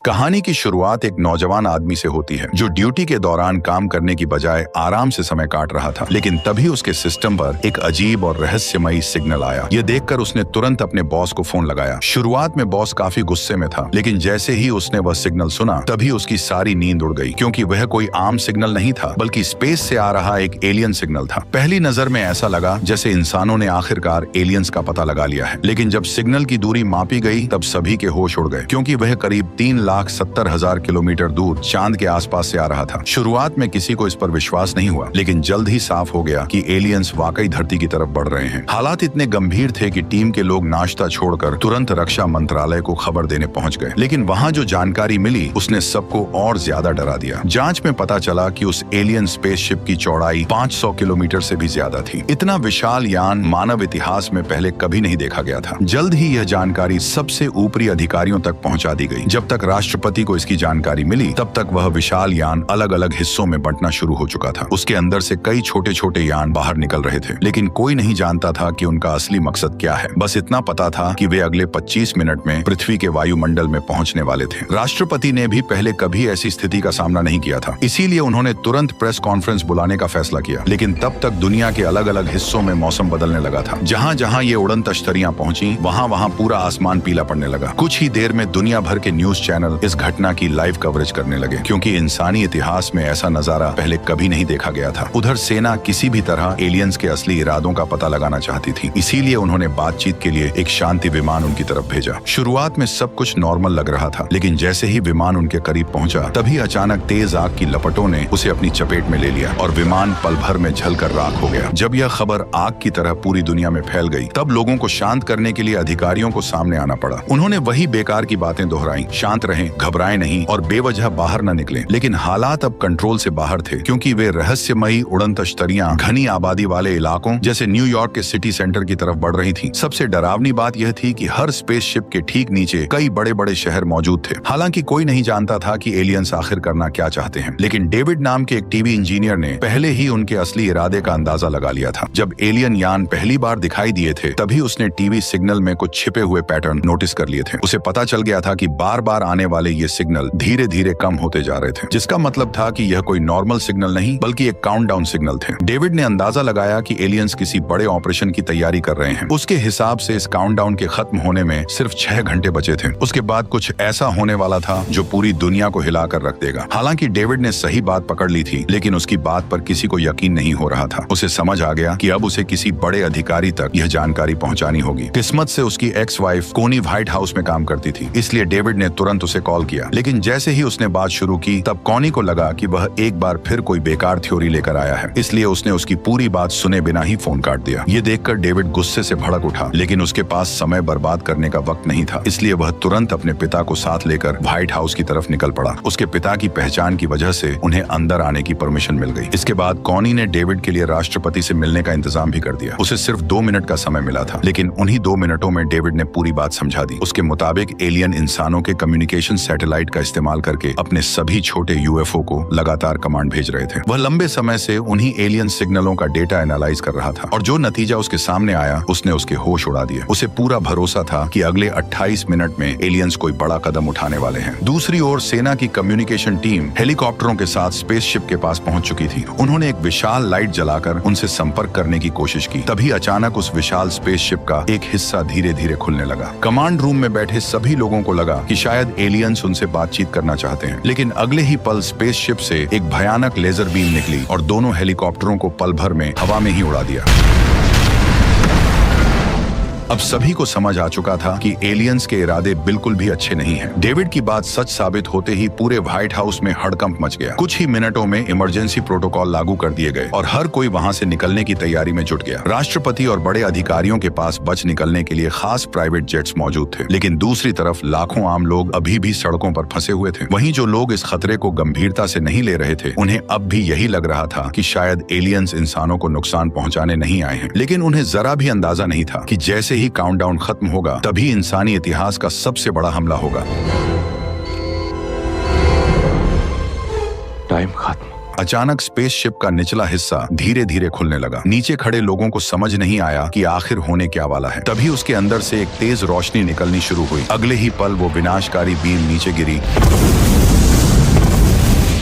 कहानी की शुरुआत एक नौजवान आदमी से होती है जो ड्यूटी के दौरान काम करने की बजाय आराम से समय काट रहा था। लेकिन तभी उसके सिस्टम पर एक अजीब और रहस्यमयी सिग्नल आया। यह देखकर उसने तुरंत अपने बॉस को फोन लगाया। शुरुआत में बॉस काफी गुस्से में था, लेकिन जैसे ही उसने वह सिग्नल सुना तभी उसकी सारी नींद उड़ गई, क्योंकि वह कोई आम सिग्नल नहीं था बल्कि स्पेस से आ रहा एक एलियन सिग्नल था। पहली नजर में ऐसा लगा जैसे इंसानों ने आखिरकार एलियंस का पता लगा लिया है। लेकिन जब सिग्नल की दूरी मापी गई तब सभी के होश उड़ गए, क्योंकि वह करीब 3,70,000 किलोमीटर दूर चांद के आसपास से आ रहा था। शुरुआत में किसी को इस पर विश्वास नहीं हुआ, लेकिन जल्द ही साफ हो गया कि एलियंस वाकई धरती की तरफ बढ़ रहे हैं। हालात इतने गंभीर थे कि टीम के लोग नाश्ता छोड़कर तुरंत रक्षा मंत्रालय को खबर देने पहुंच गए। लेकिन वहां जो जानकारी मिली उसने सबको और ज्यादा डरा दिया। जांच में पता चला कि उस एलियन स्पेसशिप की चौड़ाई 500 किलोमीटर से भी ज्यादा थी। इतना विशाल यान मानव इतिहास में पहले कभी नहीं देखा गया था। जल्द ही यह जानकारी सबसे ऊपरी अधिकारियों तक पहुंचा दी गई। जब तक राष्ट्रपति को इसकी जानकारी मिली तब तक वह विशाल यान अलग अलग हिस्सों में बंटना शुरू हो चुका था। उसके अंदर से कई छोटे छोटे यान बाहर निकल रहे थे, लेकिन कोई नहीं जानता था कि उनका असली मकसद क्या है। बस इतना पता था कि वे अगले 25 मिनट में पृथ्वी के वायुमंडल में पहुंचने वाले थे। राष्ट्रपति ने भी पहले कभी ऐसी स्थिति का सामना नहीं किया था, इसीलिए उन्होंने तुरंत प्रेस कॉन्फ्रेंस बुलाने का फैसला किया। लेकिन तब तक दुनिया के अलग अलग हिस्सों में मौसम बदलने लगा था। जहाँ जहाँ ये उड़न तश्तरियां पहुंची वहाँ वहाँ पूरा आसमान पीला पड़ने लगा। कुछ ही देर में दुनिया भर के न्यूज चैनल इस घटना की लाइव कवरेज करने लगे, क्योंकि इंसानी इतिहास में ऐसा नजारा पहले कभी नहीं देखा गया था। उधर सेना किसी भी तरह एलियंस के असली इरादों का पता लगाना चाहती थी, इसीलिए उन्होंने बातचीत के लिए एक शांति विमान उनकी तरफ भेजा। शुरुआत में सब कुछ नॉर्मल लग रहा था, लेकिन जैसे ही विमान उनके करीब पहुंचा तभी अचानक तेज आग की लपटों ने उसे अपनी चपेट में ले लिया और विमान पल भर में जलकर राख हो गया। जब यह खबर आग की तरह पूरी दुनिया में फैल गई तब लोगों को शांत करने के लिए अधिकारियों को सामने आना पड़ा। उन्होंने वही बेकार की बातें दोहराई, शांत रहें, घबराएं नहीं और बेवजह बाहर न निकलें। लेकिन हालात अब कंट्रोल से बाहर थे, क्योंकि वे रहस्यमयी उड़न तश्तरियां घनी आबादी वाले इलाकों जैसे न्यूयॉर्क के सिटी सेंटर की तरफ बढ़ रही थी। सबसे डरावनी बात यह थी कि हर स्पेसशिप के ठीक नीचे कई बड़े बड़े शहर मौजूद थे। हालांकि कोई नहीं जानता था कि एलियंस आखिर करना क्या चाहते हैं, लेकिन डेविड नाम के एक टीवी इंजीनियर ने पहले ही उनके असली इरादे का अंदाजा लगा लिया था। जब एलियन यान पहली बार दिखाई दिए थे तभी उसने टीवी सिग्नल में कुछ छिपे हुए पैटर्न नोटिस कर लिए थे। उसे पता चल गया था कि बार बार आने वाले ये सिग्नल धीरे धीरे कम होते जा रहे थे, जिसका मतलब था कि यह कोई नॉर्मल सिग्नल नहीं बल्कि एक काउंटडाउन सिग्नल थे। डेविड ने अंदाजा लगाया कि एलियंस किसी बड़े ऑपरेशन की तैयारी कर रहे हैं। उसके हिसाब से इस काउंटडाउन के खत्म होने में सिर्फ 6 घंटे बचे थे। उसके बाद कुछ ऐसा होने वाला था जो पूरी दुनिया को हिलाकर रख देगा। हालांकि डेविड ने सही बात पकड़ ली थी, लेकिन उसकी बात पर किसी को यकीन नहीं हो रहा था। उसे समझ आ गया कि अब उसे किसी बड़े अधिकारी तक यह जानकारी पहुंचानी होगी। किस्मत से उसकी एक्स वाइफ कोनी व्हाइट हाउस में काम करती थी, इसलिए डेविड ने तुरंत उसे कॉल किया। लेकिन जैसे ही उसने बात शुरू की तब कॉनी को लगा कि वह एक बार फिर कोई बेकार थ्योरी लेकर आया है, इसलिए उसने उसकी पूरी बात सुने बिना ही फोन काट दिया। ये देखकर डेविड गुस्से से भड़क उठा, लेकिन उसके पास समय बर्बाद करने का वक्त नहीं था, इसलिए वह तुरंत अपने पिता को साथ लेकर व्हाइट हाउस की तरफ निकल पड़ा। उसके पिता की पहचान की वजह से उन्हें अंदर आने की परमिशन मिल गई। इसके बाद कॉनी ने डेविड के लिए राष्ट्रपति से मिलने का इंतजाम भी कर दिया। उसे सिर्फ 2 मिनट का समय मिला था, लेकिन उन्हीं 2 मिनटों में डेविड ने पूरी बात समझा दी। उसके मुताबिक एलियन इंसानों के कम्युनिकेशन सैटेलाइट का इस्तेमाल करके अपने सभी छोटे यूएफओ को लगातार कमांड भेज रहे थे। वह लंबे समय से उन्हीं एलियन सिग्नलों का डेटा एनालाइज कर रहा था, और जो नतीजा उसके सामने आया उसने उसके होश उड़ा दिए। उसे पूरा भरोसा था कि अगले 28 मिनट में एलियंस कोई बड़ा कदम उठाने वाले हैं। दूसरी ओर सेना की कम्युनिकेशन टीम हेलीकॉप्टरों के साथ स्पेसशिप के पास पहुंच चुकी थी। उन्होंने एक विशाल लाइट जलाकर उनसे संपर्क करने की कोशिश की। तभी अचानक उस विशाल स्पेसशिप का एक हिस्सा धीरे धीरे खुलने लगा। कमांड रूम में बैठे सभी लोगों को लगा कि शायद एलियंस उनसे बातचीत करना चाहते हैं, लेकिन अगले ही पल स्पेसशिप से एक भयानक लेजर बीम निकली और दोनों हेलीकॉप्टरों को पल भर में हवा में ही उड़ा दिया। अब सभी को समझ आ चुका था कि एलियंस के इरादे बिल्कुल भी अच्छे नहीं हैं। डेविड की बात सच साबित होते ही पूरे व्हाइट हाउस में हड़कंप मच गया। कुछ ही मिनटों में इमरजेंसी प्रोटोकॉल लागू कर दिए गए और हर कोई वहां से निकलने की तैयारी में जुट गया। राष्ट्रपति और बड़े अधिकारियों के पास बच निकलने के लिए खास प्राइवेट जेट्स मौजूद थे, लेकिन दूसरी तरफ लाखों आम लोग अभी भी सड़कों पर फंसे हुए थे। वहीं जो लोग इस खतरे को गंभीरता से नहीं ले रहे थे, उन्हें अब भी यही लग रहा था कि शायद एलियंस इंसानों को नुकसान पहुंचाने नहीं आए हैं। लेकिन उन्हें जरा भी अंदाजा नहीं था कि जैसे ही काउंटडाउन खत्म होगा तभी इंसानी इतिहास का सबसे बड़ा हमला होगा। टाइम खत्म। अचानक स्पेसशिप का निचला हिस्सा धीरे धीरे खुलने लगा। नीचे खड़े लोगों को समझ नहीं आया कि आखिर होने क्या वाला है। तभी उसके अंदर से एक तेज रोशनी निकलनी शुरू हुई। अगले ही पल वो विनाशकारी बीम नीचे गिरी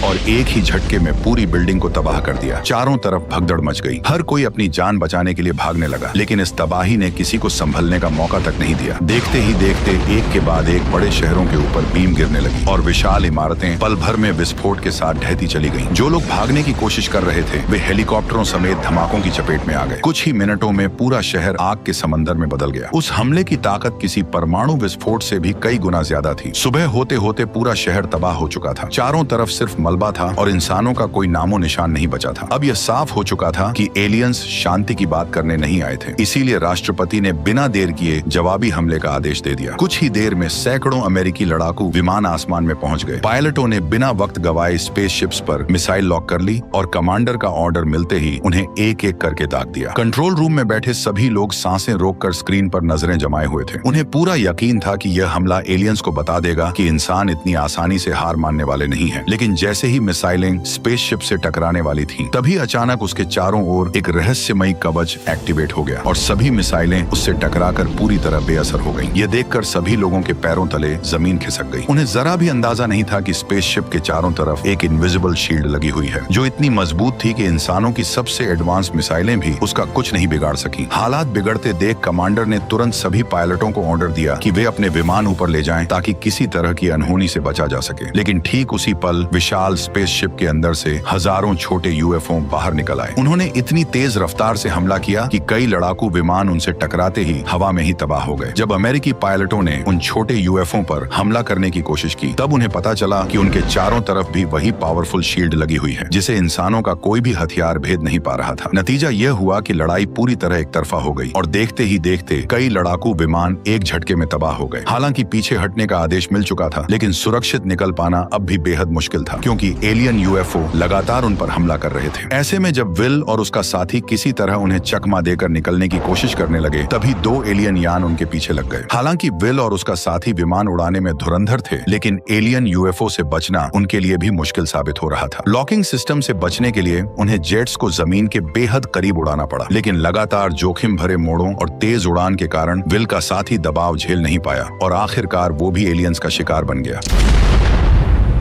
और एक ही झटके में पूरी बिल्डिंग को तबाह कर दिया। चारों तरफ भगदड़ मच गई। हर कोई अपनी जान बचाने के लिए भागने लगा, लेकिन इस तबाही ने किसी को संभलने का मौका तक नहीं दिया। देखते ही देखते एक के बाद एक बड़े शहरों के ऊपर बीम गिरने लगी और विशाल इमारतें पल भर में विस्फोट के साथ ढहती चली गईं। जो लोग भागने की कोशिश कर रहे थे वे हेलीकॉप्टरों समेत धमाकों की चपेट में आ गए। कुछ ही मिनटों में पूरा शहर आग के समंदर में बदल गया। उस हमले की ताकत किसी परमाणु विस्फोट से भी कई गुना ज्यादा थी। सुबह होते होते पूरा शहर तबाह हो चुका था। चारों तरफ सिर्फ मलबा था और इंसानों का कोई नामो निशान नहीं बचा था। अब यह साफ हो चुका था कि एलियंस शांति की बात करने नहीं आए थे। इसीलिए राष्ट्रपति ने बिना देर किए जवाबी हमले का आदेश दे दिया। कुछ ही देर में सैकड़ों अमेरिकी लड़ाकू विमान आसमान में पहुंच गए। पायलटों ने बिना वक्त गवाए स्पेसशिप्स पर मिसाइल लॉक कर ली और कमांडर का ऑर्डर मिलते ही उन्हें एक एक करके दाग दिया। कंट्रोल रूम में बैठे सभी लोग सांसें रोककर स्क्रीन पर नजरें जमाए हुए थे। उन्हें पूरा यकीन था कि यह हमला एलियंस को बता देगा कि इंसान इतनी आसानी से हार मानने वाले नहीं है। लेकिन जैसे ही मिसाइलें स्पेसशिप से टकराने वाली थीं, तभी अचानक उसके चारों ओर एक रहस्यमयी कवच एक्टिवेट हो गया और सभी मिसाइलें उससे टकराकर पूरी तरह बेअसर हो गईं। यह देखकर सभी लोगों के पैरों तले जमीन खिसक गई। उन्हें जरा भी अंदाजा नहीं था कि स्पेसशिप के चारों तरफ एक इनविजिबल शील्ड लगी हुई है, जो इतनी मजबूत थी कि इंसानों की सबसे एडवांस मिसाइलें भी उसका कुछ नहीं बिगाड़ सकी। हालात बिगड़ते देख कमांडर ने तुरंत सभी पायलटों को ऑर्डर दिया कि वे अपने विमान ऊपर ले जाएं ताकि किसी तरह की अनहोनी से बचा जा सके। लेकिन ठीक उसी पल विशाल स्पेसशिप के अंदर से हजारों छोटे यूएफओ बाहर निकल आए। उन्होंने इतनी तेज रफ्तार से हमला किया कि कई लड़ाकू विमान उनसे टकराते ही हवा में ही तबाह हो गए। जब अमेरिकी पायलटों ने उन छोटे यूएफओ पर हमला करने की कोशिश की, तब उन्हें पता चला कि उनके चारों तरफ भी वही पावरफुल शील्ड लगी हुई है, जिसे इंसानों का कोई भी हथियार भेद नहीं पा रहा था। नतीजा यह हुआ कि लड़ाई पूरी तरह एक तरफा हो गई और देखते ही देखते कई लड़ाकू विमान एक झटके में तबाह हो गए। हालांकि पीछे हटने का आदेश मिल चुका था, लेकिन सुरक्षित निकल पाना अब भी बेहद मुश्किल था, क्योंकि एलियन यूएफओ लगातार उन पर हमला कर रहे थे। ऐसे में जब विल और उसका साथी किसी तरह उन्हें चकमा देकर निकलने की कोशिश करने लगे, तभी दो एलियन यान उनके पीछे लग गए। हालांकि विल और उसका साथी विमान उड़ाने में धुरंधर थे, लेकिन एलियन यूएफओ से बचना उनके लिए भी मुश्किल साबित हो रहा था। लॉकिंग सिस्टम से बचने के लिए उन्हें जेट्स को जमीन के बेहद करीब उड़ाना पड़ा, लेकिन लगातार जोखिम भरे मोड़ों और तेज उड़ान के कारण विल का साथी दबाव झेल नहीं पाया और आखिरकार वो भी एलियंस का शिकार बन गया।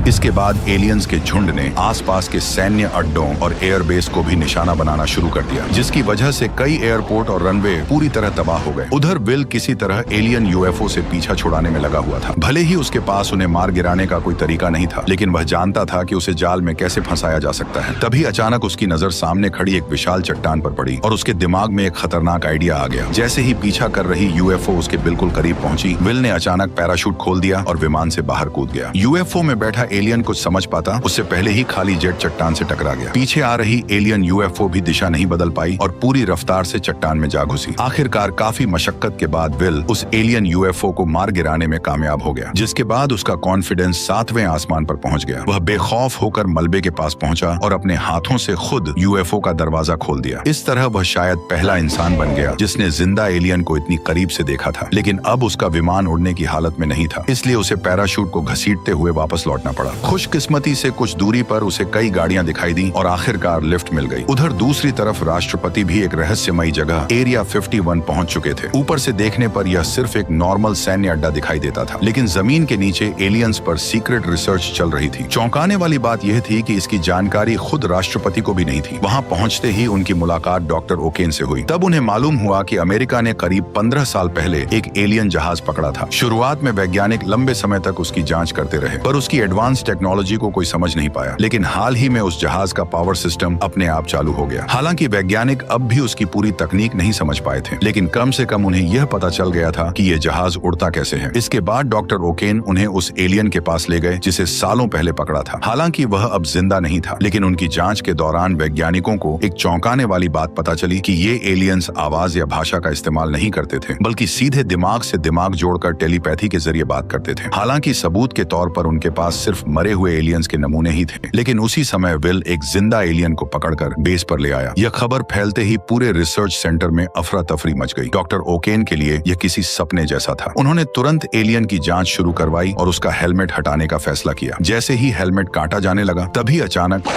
इसके बाद एलियंस के झुंड ने आसपास के सैन्य अड्डों और एयरबेस को भी निशाना बनाना शुरू कर दिया, जिसकी वजह से कई एयरपोर्ट और रनवे पूरी तरह तबाह हो गए। उधर विल किसी तरह एलियन यूएफओ से पीछा छुड़ाने में लगा हुआ था। भले ही उसके पास उन्हें मार गिराने का कोई तरीका नहीं था, लेकिन वह जानता था कि उसे जाल में कैसे फंसाया जा सकता है। तभी अचानक उसकी नजर सामने खड़ी एक विशाल चट्टान पर पड़ी और उसके दिमाग में एक खतरनाक आइडिया आ गया। जैसे ही पीछा कर रही यूएफओ उसके बिल्कुल करीब पहुंची, विल ने अचानक पैराशूट खोल दिया और विमान से बाहर कूद गया। यूएफओ में बैठा एलियन कुछ समझ पाता उससे पहले ही खाली जेट चट्टान से टकरा गया। पीछे आ रही एलियन यूएफओ भी दिशा नहीं बदल पाई और पूरी रफ्तार से चट्टान में जा घुसी। आखिरकार काफी मशक्कत के बाद विल उस एलियन यूएफओ को मार गिराने में कामयाब हो गया, जिसके बाद उसका कॉन्फिडेंस 7वें आसमान पर पहुंच गया। वह बेखौफ होकर मलबे के पास पहुंचा और अपने हाथों से खुद यूएफओ का दरवाजा खोल दिया। इस तरह वह शायद पहला इंसान बन गया जिसने जिंदा एलियन को इतनी करीब से देखा था। लेकिन अब उसका विमान उड़ने की हालत में नहीं था, इसलिए उसे पैराशूट को घसीटते हुए वापस लौटना पड़ा। खुशकिस्मती से कुछ दूरी पर उसे कई गाड़ियां दिखाई दी और आखिरकार लिफ्ट मिल गई। उधर दूसरी तरफ राष्ट्रपति भी एक रहस्यमयी जगह एरिया 51 पहुंच चुके थे। ऊपर से देखने पर यह सिर्फ एक नॉर्मल सैन्य अड्डा दिखाई देता था, लेकिन जमीन के नीचे एलियंस पर सीक्रेट रिसर्च चल रही थी। चौंकाने वाली बात यह थी कि इसकी जानकारी खुद राष्ट्रपति को भी नहीं थी। वहां पहुंचते ही उनकी मुलाकात डॉक्टर ओकेन से हुई। तब उन्हें मालूम हुआ कि अमेरिका ने करीब 15 साल पहले एक एलियन जहाज पकड़ा था। शुरुआत में वैज्ञानिक लंबे समय तक उसकी जांच करते रहे, पर उसकी एडवांस टेक्नोलॉजी को कोई समझ नहीं पाया। लेकिन हाल ही में उस जहाज का पावर सिस्टम अपने आप चालू हो गया। हालांकि वैज्ञानिक अब भी उसकी पूरी तकनीक नहीं समझ पाए थे, लेकिन कम से कम उन्हें यह पता चल गया था कि यह जहाज उड़ता कैसे है। इसके बाद डॉक्टर ओकेन उन्हें उस एलियन के पास ले गए जिसे सालों पहले पकड़ा था। हालांकि वह अब जिंदा नहीं था, लेकिन उनकी जांच के दौरान वैज्ञानिकों को एक चौंकाने वाली बात पता चली कि ये एलियंस आवाज या भाषा का इस्तेमाल नहीं करते थे, बल्कि सीधे दिमाग से दिमाग जोड़कर टेलीपैथी के जरिए बात करते थे। हालांकि सबूत के तौर पर उनके पास सिर्फ मरे हुए एलियंस के नमूने ही थे, लेकिन उसी समय विल एक जिंदा एलियन को पकड़कर बेस पर ले आया। यह खबर फैलते ही पूरे रिसर्च सेंटर में अफरा तफरी मच गई। डॉक्टर ओकेन के लिए यह किसी सपने जैसा था। उन्होंने तुरंत एलियन की जांच शुरू करवाई और उसका हेलमेट हटाने का फैसला किया। जैसे ही हेलमेट काटा जाने लगा, तभी अचानक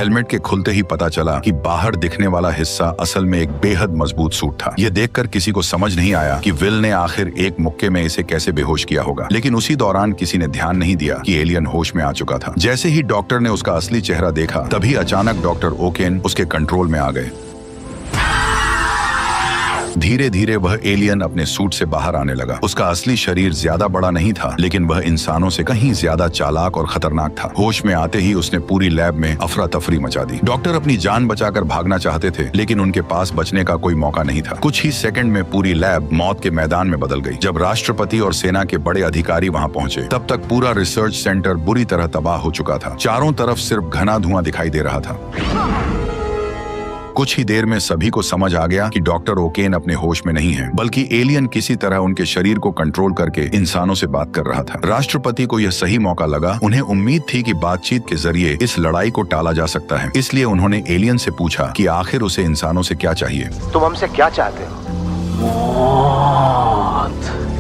हेलमेट के खुलते ही पता चला कि बाहर दिखने वाला हिस्सा असल में एक बेहद मजबूत सूट था। यह देखकर किसी को समझ नहीं आया कि विल ने आखिर एक मुक्के में इसे कैसे बेहोश किया होगा, लेकिन उसी दौरान किसी ने ध्यान नहीं दिया कि एलियन होश में आ चुका था। जैसे ही डॉक्टर ने उसका असली चेहरा देखा, तभी अचानक डॉक्टर ओकेन उसके कंट्रोल में आ गए। धीरे धीरे वह एलियन अपने सूट से बाहर आने लगा। उसका असली शरीर ज्यादा बड़ा नहीं था, लेकिन वह इंसानों से कहीं ज्यादा चालाक और खतरनाक था। होश में आते ही उसने पूरी लैब में अफरा तफरी मचा दी। डॉक्टर अपनी जान बचाकर भागना चाहते थे, लेकिन उनके पास बचने का कोई मौका नहीं था। कुछ ही सेकंड में पूरी लैब मौत के मैदान में बदल गई। जब राष्ट्रपति और सेना के बड़े अधिकारी वहां पहुंचे, तब तक पूरा रिसर्च सेंटर बुरी तरह तबाह हो चुका था। चारों तरफ सिर्फ घना धुआं दिखाई दे रहा था। कुछ ही देर में सभी को समझ आ गया कि डॉक्टर ओकेन अपने होश में नहीं है, बल्कि एलियन किसी तरह उनके शरीर को कंट्रोल करके इंसानों से बात कर रहा था। राष्ट्रपति को यह सही मौका लगा। उन्हें उम्मीद थी कि बातचीत के जरिए इस लड़ाई को टाला जा सकता है, इसलिए उन्होंने एलियन से पूछा कि आखिर उसे इंसानों से क्या चाहिए। तुम हमसे क्या चाहते हो?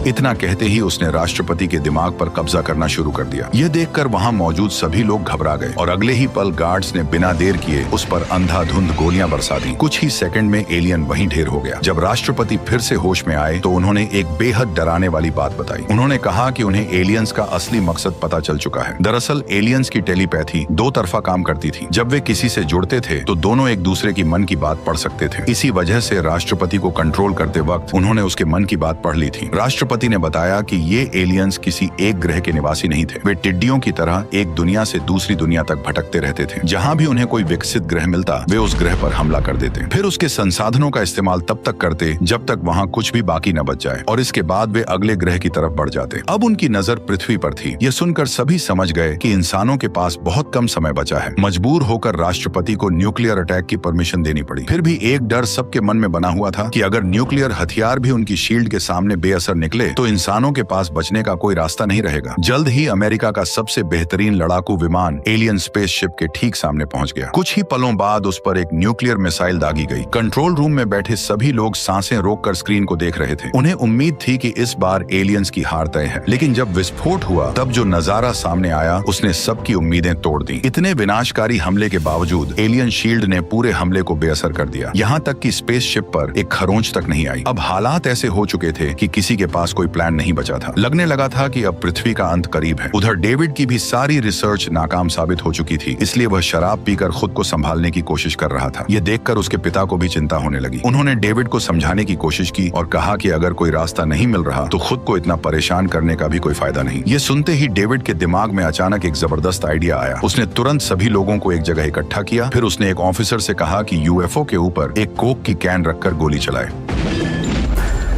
इतना कहते ही उसने राष्ट्रपति के दिमाग पर कब्जा करना शुरू कर दिया। यह देखकर वहां मौजूद सभी लोग घबरा गए और अगले ही पल गार्ड्स ने बिना देर किए उस पर अंधाधुंध गोलियां बरसा दी। कुछ ही सेकंड में एलियन वहीं ढेर हो गया। जब राष्ट्रपति फिर से होश में आए, तो उन्होंने एक बेहद डराने वाली बात बताई। उन्होंने कहा कि उन्हें एलियंस का असली मकसद पता चल चुका है। दरअसल एलियंस की टेलीपैथी दो तरफा काम करती थी। जब वे किसी से जुड़ते थे, तो दोनों एक दूसरे की मन की बात पढ़ सकते थे। इसी वजह से राष्ट्रपति को कंट्रोल करते वक्त उन्होंने उसके मन की बात पढ़ ली थी। राष्ट्रपति ने बताया कि ये एलियंस किसी एक ग्रह के निवासी नहीं थे। वे टिड्डियों की तरह एक दुनिया से दूसरी दुनिया तक भटकते रहते थे। जहां भी उन्हें कोई विकसित ग्रह मिलता, वे उस ग्रह पर हमला कर देते। फिर उसके संसाधनों का इस्तेमाल तब तक करते जब तक वहां कुछ भी बाकी न बच जाए, और इसके बाद वे अगले ग्रह की तरफ बढ़ जाते। अब उनकी नजर पृथ्वी पर थी। यह सुनकर सभी समझ गए कि इंसानों के पास बहुत कम समय बचा है। मजबूर होकर राष्ट्रपति को न्यूक्लियर अटैक की परमिशन देनी पड़ी। फिर भी एक डर सबके मन में बना हुआ था कि अगर न्यूक्लियर हथियार भी उनकी शील्ड के सामने बेअसर निकले, तो इंसानों के पास बचने का कोई रास्ता नहीं रहेगा। जल्द ही अमेरिका का सबसे बेहतरीन लड़ाकू विमान एलियन स्पेसशिप के ठीक सामने पहुंच गया। कुछ ही पलों बाद उस पर एक न्यूक्लियर मिसाइल दागी गई। कंट्रोल रूम में बैठे सभी लोग सांसें रोककर स्क्रीन को देख रहे थे। उन्हें उम्मीद थी कि इस बार एलियंस की हार तय है, लेकिन जब विस्फोट हुआ, तब जो नजारा सामने आया, उसने सबकी उम्मीदें तोड़ दी। इतने विनाशकारी हमले के बावजूद एलियन शील्ड ने पूरे हमले को बेअसर कर दिया। यहाँ तक कि स्पेसशिप पर एक खरोंच तक नहीं आई। अब हालात ऐसे हो चुके थे कि किसी के पास कोई प्लान नहीं बचा था। लगने लगा था कि अब पृथ्वी का अंत करीब है। उधर डेविड की भी सारी रिसर्च नाकाम साबित हो चुकी थी, इसलिए वह शराब पीकर खुद को संभालने की कोशिश कर रहा था। यह देखकर उसके पिता को भी चिंता होने लगी। उन्होंने डेविड को समझाने की कोशिश की और कहा कि अगर कोई रास्ता नहीं मिल रहा, तो खुद को इतना परेशान करने का भी कोई फायदा नहीं। ये सुनते ही डेविड के दिमाग में अचानक एक जबरदस्त आइडिया आया। उसने तुरंत सभी लोगों को एक जगह इकट्ठा किया। फिर उसने एक ऑफिसर से कहा कि यूएफओ के ऊपर एक कोक की कैन रखकर गोली चलाए।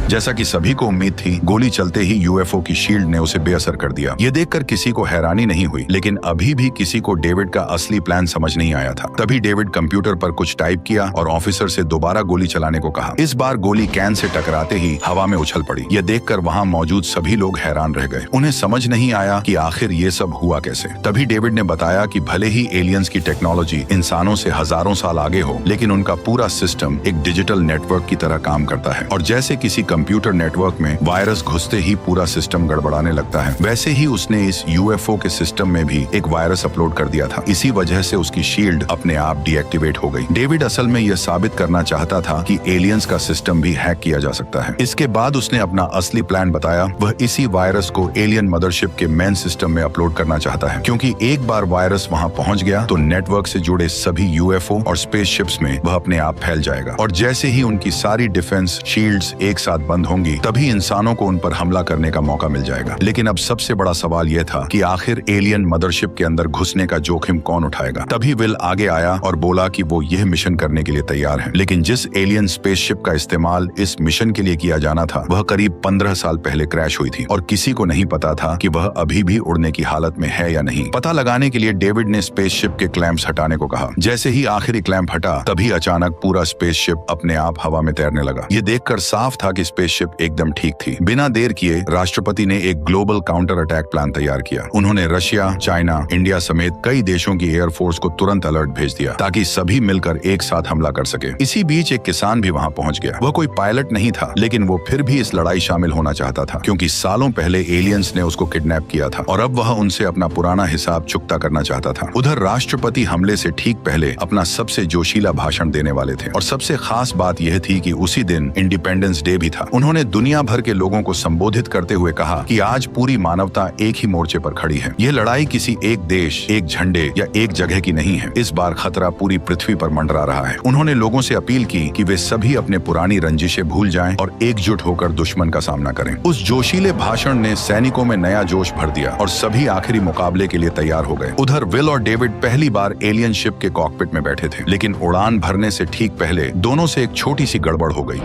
जैसा कि सभी को उम्मीद थी, गोली चलते ही यूएफओ की शील्ड ने उसे बेअसर कर दिया। यह देखकर किसी को हैरानी नहीं हुई, लेकिन अभी भी किसी को डेविड का असली प्लान समझ नहीं आया था। तभी डेविड कंप्यूटर पर कुछ टाइप किया और ऑफिसर से दोबारा गोली चलाने को कहा। इस बार गोली कैन से टकराते ही हवा में उछल पड़ी। यह देखकर वहां मौजूद सभी लोग हैरान रह गए। उन्हें समझ नहीं आया कि आखिर ये सब हुआ कैसे। तभी डेविड ने बताया कि भले ही एलियंस की टेक्नोलॉजी इंसानों से हजारों साल आगे हो, लेकिन उनका पूरा सिस्टम एक डिजिटल नेटवर्क की तरह काम करता है, और जैसे किसी कंप्यूटर नेटवर्क में वायरस घुसते ही पूरा सिस्टम गड़बड़ाने लगता है, वैसे ही उसने इस यूएफओ के सिस्टम में भी एक वायरस अपलोड कर दिया था। इसी वजह से उसकी शील्ड अपने आप डीएक्टिवेट हो गई। डेविड असल में यह साबित करना चाहता था कि एलियंस का सिस्टम भी हैक किया जा सकता है। इसके बाद उसने अपना असली प्लान बताया। वह इसी वायरस को एलियन मदरशिप के मेन सिस्टम में अपलोड करना चाहता है, क्योंकि एक बार वायरस वहां पहुंच गया तो नेटवर्क से जुड़े सभी यूएफओ और स्पेसशिप्स में वह अपने आप फैल जाएगा, और जैसे ही उनकी सारी डिफेंस शील्ड्स एक साथ बंद होंगी, तभी इंसानों को उन पर हमला करने का मौका मिल जाएगा। लेकिन अब सबसे बड़ा सवाल यह था कि आखिर एलियन मदरशिप के अंदर घुसने का जोखिम कौन उठाएगा। तभी विल आगे आया और बोला कि वो यह मिशन करने के लिए तैयार है, लेकिन जिस एलियन स्पेसशिप का इस्तेमाल इस मिशन के लिए किया जाना था, वह करीब 15 साल पहले क्रैश हुई थी, और किसी को नहीं पता था कि वह अभी भी उड़ने की हालत में है या नहीं। पता लगाने के लिए डेविड ने स्पेसशिप के क्लैंप्स हटाने को कहा। जैसे ही आखिरी क्लैंप हटा, तभी अचानक पूरा स्पेसशिप अपने आप हवा में तैरने लगा। ये देखकर साफ था कि स्पेसशिप एकदम ठीक थी। बिना देर किए राष्ट्रपति ने एक ग्लोबल काउंटर अटैक प्लान तैयार किया। उन्होंने रशिया, चाइना, इंडिया समेत कई देशों की एयरफोर्स को तुरंत अलर्ट भेज दिया ताकि सभी मिलकर एक साथ हमला कर सके। इसी बीच एक किसान भी वहां पहुंच गया। वह कोई पायलट नहीं था, लेकिन वो फिर भी इस लड़ाई शामिल होना चाहता था क्योंकि सालों पहले एलियंस ने उसको किडनैप किया था और अब वह उनसे अपना पुराना हिसाब चुकता करना चाहता था। उधर राष्ट्रपति हमले से ठीक पहले अपना सबसे जोशीला भाषण देने वाले थे और सबसे खास बात यह थी कि उसी दिन इंडिपेंडेंस डे भी था। उन्होंने दुनिया भर के लोगों को संबोधित करते हुए कहा कि आज पूरी मानवता एक ही मोर्चे पर खड़ी है। यह लड़ाई किसी एक देश, एक झंडे या एक जगह की नहीं है। इस बार खतरा पूरी पृथ्वी पर मंडरा रहा है। उन्होंने लोगों से अपील की कि वे सभी अपने पुरानी रंजिशें भूल जाएं और एकजुट होकर दुश्मन का सामना करें। उस जोशीले भाषण ने सैनिकों में नया जोश भर दिया और सभी आखिरी मुकाबले के लिए तैयार हो गए। उधर विल और डेविड पहली बार एलियन शिप के कॉकपिट में बैठे थे, लेकिन उड़ान भरने से ठीक पहले दोनों से एक छोटी सी गड़बड़ हो गई।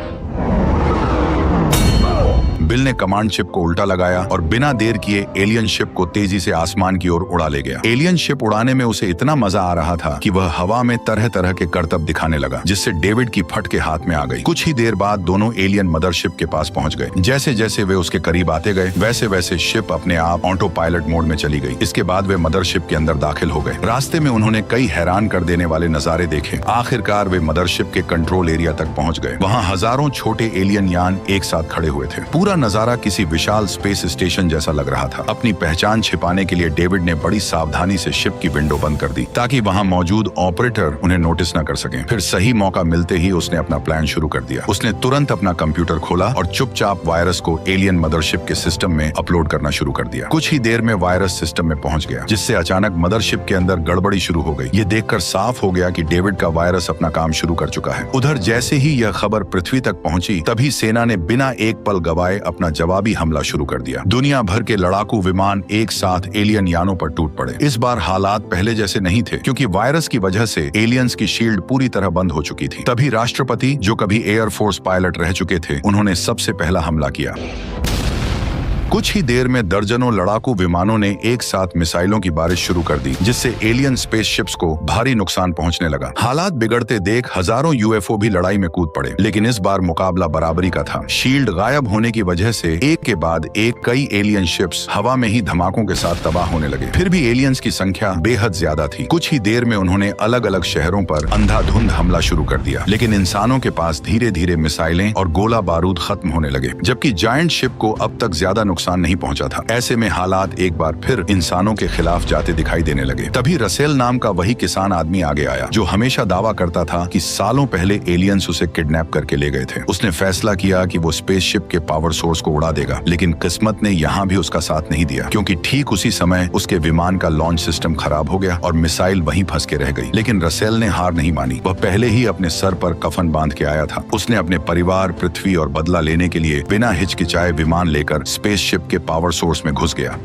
बिल ने कमांड शिप को उल्टा लगाया और बिना देर किए एलियन शिप को तेजी से आसमान की ओर उड़ा ले गया। एलियन शिप उड़ाने में उसे इतना मजा आ रहा था कि वह हवा में तरह तरह के करतब दिखाने लगा, जिससे डेविड की फट के हाथ में आ गई। कुछ ही देर बाद दोनों एलियन मदरशिप के पास पहुंच गए। जैसे जैसे वे उसके करीब आते गए, वैसे वैसे शिप अपने आप ऑटो पायलट मोड में चली गई। इसके बाद वे मदरशिप के अंदर दाखिल हो गए। रास्ते में उन्होंने कई हैरान कर देने वाले नजारे देखे। आखिरकार वे मदरशिप के कंट्रोल एरिया तक पहुंच गए। वहाँ हजारों छोटे एलियन यान एक साथ खड़े हुए थे। पूरा नजारा किसी विशाल स्पेस स्टेशन जैसा लग रहा था। अपनी पहचान छिपाने के लिए डेविड ने बड़ी सावधानी से शिप की विंडो बंद कर दी ताकि वहां मौजूद ऑपरेटर उन्हें नोटिस न कर सकें। फिर सही मौका मिलते ही उसने अपना प्लान शुरू कर दिया। उसने तुरंत अपना कंप्यूटर खोला और चुपचाप वायरस को एलियन मदरशिप के सिस्टम में अपलोड करना शुरू कर दिया। कुछ ही देर में वायरस सिस्टम में पहुंच गया, जिससे अचानक मदरशिप के अंदर गड़बड़ी शुरू हो गई। ये देखकर साफ हो गया कि डेविड का वायरस अपना काम शुरू कर चुका है। उधर जैसे ही यह खबर पृथ्वी तक पहुंची, तभी सेना ने बिना एक पल गवाए अपना जवाबी हमला शुरू कर दिया। दुनिया भर के लड़ाकू विमान एक साथ एलियन यानों पर टूट पड़े। इस बार हालात पहले जैसे नहीं थे क्योंकि वायरस की वजह से एलियंस की शील्ड पूरी तरह बंद हो चुकी थी। तभी राष्ट्रपति, जो कभी एयरफोर्स पायलट रह चुके थे, उन्होंने सबसे पहला हमला किया। कुछ ही देर में दर्जनों लड़ाकू विमानों ने एक साथ मिसाइलों की बारिश शुरू कर दी, जिससे एलियन स्पेसशिप्स को भारी नुकसान पहुंचने लगा। हालात बिगड़ते देख हजारों यूएफओ भी लड़ाई में कूद पड़े, लेकिन इस बार मुकाबला बराबरी का था। शील्ड गायब होने की वजह से एक के बाद एक कई एलियन शिप्स हवा में ही धमाकों के साथ तबाह होने लगे। फिर भी एलियंस की संख्या बेहद ज्यादा थी। कुछ ही देर में उन्होंने अलग अलग शहरों पर अंधाधुंध हमला शुरू कर दिया, लेकिन इंसानों के पास धीरे धीरे मिसाइलें और गोला बारूद खत्म होने लगे, जबकि जायंट शिप को अब तक ज्यादा नुकसान नहीं पहुंचा था। ऐसे में हालात एक बार फिर इंसानों के खिलाफ जाते दिखाई देने लगे। तभी रसेल नाम का वही किसान आदमी आगे आया जो हमेशा दावा करता था कि सालों पहले एलियंस उसे किडनैप करके ले गए थे। उसने फैसला किया कि वो स्पेसशिप के पावर सोर्स को उड़ा देगा, लेकिन किस्मत ने यहाँ भी उसका साथ नहीं दिया, क्योंकि ठीक उसी समय उसके विमान का लॉन्च सिस्टम खराब हो गया और मिसाइल वहीं फंस के रह गई। लेकिन रसेल ने हार नहीं मानी। वह पहले ही अपने सर पर कफन बांध के आया था। उसने अपने परिवार, पृथ्वी और बदला लेने के लिए बिना हिचकिचाए विमान लेकर स्पेसशिप के पावर सोर्स में घुस गया।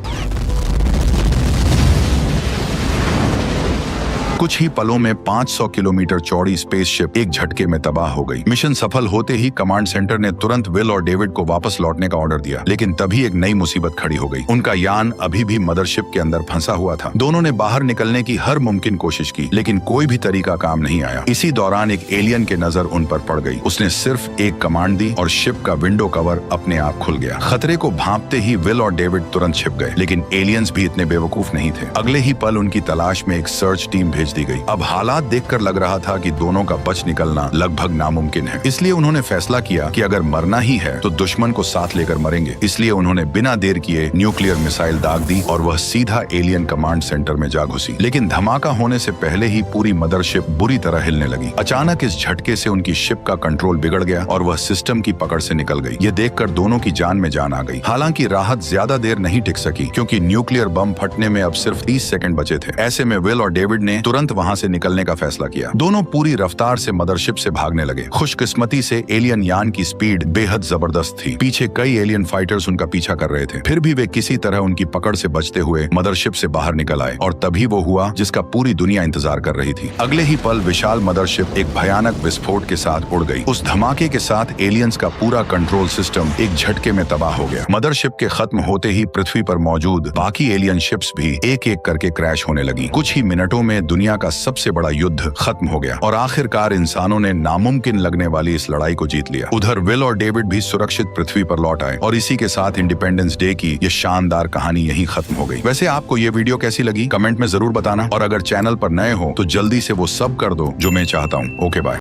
कुछ ही पलों में 500 किलोमीटर चौड़ी स्पेसशिप एक झटके में तबाह हो गई। मिशन सफल होते ही कमांड सेंटर ने तुरंत विल और डेविड को वापस लौटने का ऑर्डर दिया, लेकिन तभी एक नई मुसीबत खड़ी हो गई। उनका यान अभी भी मदरशिप के अंदर फंसा हुआ था। दोनों ने बाहर निकलने की हर मुमकिन कोशिश की, लेकिन कोई भी तरीका काम नहीं आया। इसी दौरान एक एलियन की नजर उन पर पड़ गई। उसने सिर्फ एक कमांड दी और शिप का विंडो कवर अपने आप खुल गया। खतरे को भांपते ही विल और डेविड तुरंत छिप गए, लेकिन एलियंस भी इतने बेवकूफ नहीं थे। अगले ही पल उनकी तलाश में एक सर्च टीम भेज दी गई। अब हालात देखकर लग रहा था कि दोनों का बच निकलना लगभग नामुमकिन है। इसलिए उन्होंने फैसला किया कि अगर मरना ही है तो दुश्मन को साथ लेकर मरेंगे। इसलिए उन्होंने बिना देर किए न्यूक्लियर मिसाइल दाग दी और वह सीधा एलियन कमांड सेंटर में जा घुसी। लेकिन धमाका होने से पहले ही पूरी मदरशिप बुरी तरह हिलने लगी। अचानक इस झटके से उनकी शिप का कंट्रोल बिगड़ गया और वह सिस्टम की पकड़ से निकल गई। ये देखकर दोनों की जान में जान आ गई। हालांकि राहत ज्यादा देर नहीं टिक सकी, क्योंकि न्यूक्लियर बम फटने में अब सिर्फ 30 सेकंड बचे थे। ऐसे में विल और डेविड ने तुरंत वहां से निकलने का फैसला किया। दोनों पूरी रफ्तार से मदरशिप से भागने लगे। खुशकिस्मती से एलियन यान की स्पीड बेहद जबरदस्त थी। पीछे कई एलियन फाइटर्स उनका पीछा कर रहे थे। फिर भी वे किसी तरह उनकी पकड़ से बचते हुए मदरशिप से बाहर निकल आए और तभी वो हुआ जिसका पूरी दुनिया इंतजार कर रही थी। अगले ही पल विशाल मदरशिप एक भयानक विस्फोट के साथ उड़ गई। उस धमाके के साथ एलियंस का पूरा कंट्रोल सिस्टम एक झटके में तबाह हो गया। मदरशिप के खत्म होते ही पृथ्वी पर मौजूद बाकी एलियन शिप्स भी एक एक करके क्रैश होने लगी। कुछ ही मिनटों में दुनिया दुनिया का सबसे बड़ा युद्ध खत्म हो गया और आखिरकार इंसानों ने नामुमकिन लगने वाली इस लड़ाई को जीत लिया। उधर विल और डेविड भी सुरक्षित पृथ्वी पर लौट आए और इसी के साथ इंडिपेंडेंस डे की ये शानदार कहानी यहीं खत्म हो गई। वैसे आपको ये वीडियो कैसी लगी कमेंट में जरूर बताना और अगर चैनल पर नए हो तो जल्दी से वो सब कर दो जो मैं चाहता हूँ। Okay bye.